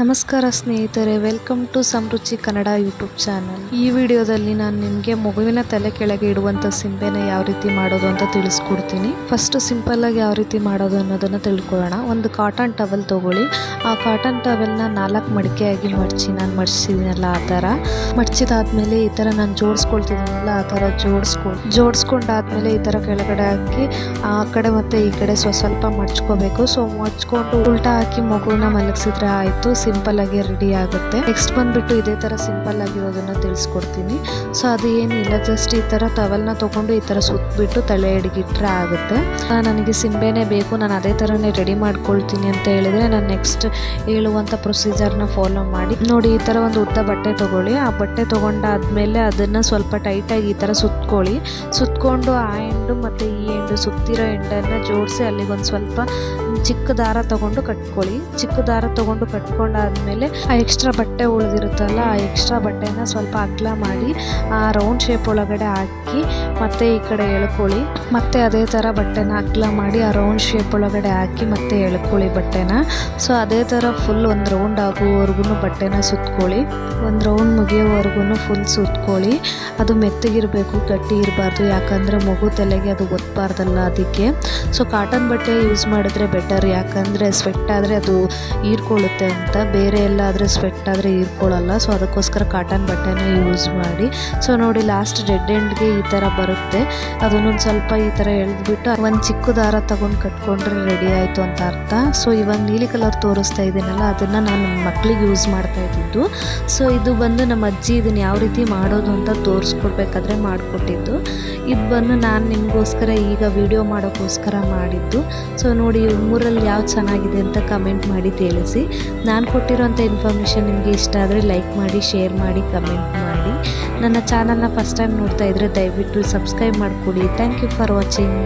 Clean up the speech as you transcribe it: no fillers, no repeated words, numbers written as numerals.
ನಮಸ್ಕಾರ ಸ್ನೇಹಿತರೆ, welcome to Samruchi Kannada YouTube channel. ಈ ವಿಡಿಯೋದಲ್ಲಿ ನಾನು ನಿಮಗೆ ಮಗುವಿನ ತಲೆ ಕೆಳಗೆ ಇಡುವಂಥ ಸಿಂಬೆನ ಯಾವ ರೀತಿ ಮಾಡೋದು ಅಂತ ತಿಳಿಸ್ಕೊಡ್ತೀನಿ. ಫಸ್ಟ್ ಸಿಂಪಲ್ ಆಗಿ ಯಾವ ರೀತಿ ಮಾಡೋದು ಅನ್ನೋದನ್ನು ತಿಳ್ಕೊಳ್ಳೋಣ. ಒಂದು ಕಾಟನ್ ಟವಲ್ ತೊಗೊಳ್ಳಿ. ಆ ಕಾಟನ್ ಟವಲ್ನ 4 ಮಡಿಕೆಯಾಗಿ ನಾನು ಮಡಿಸಿದ್ದೀನಲ್ಲ ಆ ಥರ ಮಡಿಸಿದಾದ್ಮೇಲೆ ಈ ಥರ ನಾನು ಜೋಡಿಸ್ಕೊಳ್ತಿದ್ದೀನಲ್ಲ ಆ ಥರ ಜೋಡಿಸ್ಕೊಂಡಾದ್ಮೇಲೆ ಈ ಥರ ಕೆಳಗಡೆ ಹಾಕಿ ಆ ಕಡೆ ಮತ್ತು ಈ ಕಡೆ ಸ್ವಲ್ಪ ಮಡ್ಚ್ಕೋಬೇಕು. ಸೊ ಮಡ್ಚ್ಕೊಂಡು ಉಲ್ಟಾ ಹಾಕಿ ಮಗುವನ್ನ ಮಲಗಿಸಿದ್ರೆ ಆಯಿತು, ಸಿಂಪಲ್ ಆಗಿ ರೆಡಿ ಆಗುತ್ತೆ. ನೆಕ್ಸ್ಟ್ ಬಂದ್ಬಿಟ್ಟು ಇದೇ ತರ ಸಿಂಪಲ್ ಆಗಿರೋದನ್ನ ತಿಳಿಸ್ಕೊಡ್ತೀನಿ. ಸೊ ಅದು ಏನಿಲ್ಲ, ಜಸ್ಟ್ ಈ ತರ ಟವಲ್ನ ತಗೊಂಡು ಈ ತರ ಸುತ್ತಬಿಟ್ಟು ತಲೆ ಹಿಡಿಗಿಟ್ರೆ ಆಗುತ್ತೆ. ನನಗೆ ಸಿಂಬೆನೇ ಬೇಕು, ನಾನು ಅದೇ ತರನೇ ರೆಡಿ ಮಾಡ್ಕೊಳ್ತೀನಿ ಅಂತ ಹೇಳಿದ್ರೆ ನಾನು ನೆಕ್ಸ್ಟ್ ಹೇಳುವಂಥ ಪ್ರೊಸೀಜರ್ನ ಫಾಲೋ ಮಾಡಿ ನೋಡಿ. ಈ ತರ ಒಂದು ಉದ್ದ ಬಟ್ಟೆ ತಗೊಳ್ಳಿ. ಆ ಬಟ್ಟೆ ತಗೊಂಡಾದ್ಮೇಲೆ ಅದನ್ನ ಸ್ವಲ್ಪ ಟೈಟಾಗಿ ಈ ತರ ಸುತ್ಕೊಂಡು ಆ ಎಂಡು ಮತ್ತು ಈ ಎಂಡು ಸುತ್ತಿರೋ ಎಂಡನ್ನು ಜೋಡಿಸಿ ಅಲ್ಲಿಗೊಂದು ಸ್ವಲ್ಪ ಚಿಕ್ಕ ದಾರ ತಗೊಂಡು ಕಟ್ಕೊಳ್ಳಿ. ಚಿಕ್ಕ ದಾರ ತಗೊಂಡು ಕಟ್ಕೊಂಡಾದ್ಮೇಲೆ ಆ ಎಕ್ಸ್ಟ್ರಾ ಬಟ್ಟೆ ಉಳಿದಿರುತ್ತಲ್ಲ ಆ ಎಕ್ಸ್ಟ್ರಾ ಬಟ್ಟೆನ ಸ್ವಲ್ಪ ಅಗಲ ಮಾಡಿ ಆ ರೌಂಡ್ ಶೇಪ್ ಒಳಗಡೆ ಹಾಕಿ ಮತ್ತೆ ಈ ಕಡೆ ಎಳ್ಕೊಳ್ಳಿ. ಮತ್ತೆ ಅದೇ ಥರ ಬಟ್ಟೆನ ಅಗಲ ಮಾಡಿ ಆ ರೌಂಡ್ ಶೇಪ್ ಒಳಗಡೆ ಹಾಕಿ ಮತ್ತೆ ಎಳ್ಕೊಳ್ಳಿ ಬಟ್ಟೆನ. ಸೊ ಅದೇ ಥರ ಫುಲ್ ಒಂದು ರೌಂಡ್ ಆಗುವವರೆಗೂ ಬಟ್ಟೆನ ಸುತ್ಕೊಳ್ಳಿ. ಒಂದು ರೌಂಡ್ ಮುಗಿಯೋವರೆಗೂ ಫುಲ್ ಸುತ್ಕೊಳ್ಳಿ. ಅದು ಮೆತ್ತಗಿರಬೇಕು, ಗಟ್ಟಿ ಇರಬಾರ್ದು, ಯಾಕಂದರೆ ಮಗು ತಲೆಗೆ ಅದು ಒತ್ತಬಾರ್ದಲ್ಲ ಅದಕ್ಕೆ. ಸೊ ಕಾಟನ್ ಬಟ್ಟೆ ಯೂಸ್ ಮಾಡಿದ್ರೆ ಬೆಟರ್, ಯಾಕಂದರೆ ಸ್ವೆಟ್ ಆದರೆ ಅದು ಹೀರ್ಕೊಳ್ಳುತ್ತೆ ಅಂತ. ಬೇರೆ ಎಲ್ಲ ಆದರೆ ಸ್ವೆಟ್ ಆದರೆ ಹೀರ್ಕೊಳ್ಳಲ್ಲ. ಸೊ ಅದಕ್ಕೋಸ್ಕರ ಕಾಟನ್ ಬಟ್ಟೆನ ಯೂಸ್ ಮಾಡಿ. ಸೊ ನೋಡಿ, ಲಾಸ್ಟ್ ಡೆಡ್ ಎಂಡ್ಗೆ ಈ ಥರ ಬರುತ್ತೆ. ಅದನ್ನೊಂದು ಸ್ವಲ್ಪ ಈ ಥರ ಎಳೆದ್ಬಿಟ್ಟು ಒಂದು ಚಿಕ್ಕ ದಾರ ತಗೊಂಡು ಕಟ್ಕೊಂಡ್ರೆ ರೆಡಿ ಆಯಿತು ಅಂತ ಅರ್ಥ. ಸೊ ಇವಾಗ ನೀಲಿ ಕಲರ್ ತೋರಿಸ್ತಾ ಇದ್ದೀನಲ್ಲ ಅದನ್ನು ನಾನು ಮಕ್ಕಳಿಗೆ ಯೂಸ್ ಮಾಡ್ತಾ ಇದ್ದಿದ್ದು. ಸೊ ಇದು ಬಂದು ನಮ್ಮ ಅಜ್ಜಿ ಇದನ್ನು ಯಾವ ರೀತಿ ಮಾಡೋದು ಅಂತ ತೋರಿಸ್ಕೊಡ್ಬೇಕಾದ್ರೆ ಮಾಡಿಕೊಟ್ಟಿದ್ದು. ಇದು ಬಂದು ನಾನು ನಿಮಗೋಸ್ಕರ ಈಗ ವಿಡಿಯೋ ಮಾಡೋಕ್ಕೋಸ್ಕರ ಮಾಡಿದ್ದು. ಸೊ ನೋಡಿ, 3ರಲ್ಲಿ ಯಾವ್ದು ಚೆನ್ನಾಗಿದೆ ಅಂತ ಕಮೆಂಟ್ ಮಾಡಿ ತಿಳಿಸಿ. ನಾನು ಕೊಟ್ಟಿರೋಂಥ ಇನ್ಫಾರ್ಮೇಷನ್ ನಿಮಗೆ ಇಷ್ಟ ಆದರೆ ಲೈಕ್ ಮಾಡಿ, ಶೇರ್ ಮಾಡಿ, ಕಮೆಂಟ್ ಮಾಡಿ. ನನ್ನ ಚಾನಲ್ನ ಫಸ್ಟ್ ಟೈಮ್ ನೋಡ್ತಾ ಇದ್ದರೆ ದಯವಿಟ್ಟು ಸಬ್ಸ್ಕ್ರೈಬ್ ಮಾಡಿಕೊಡಿ. Thank you for watching.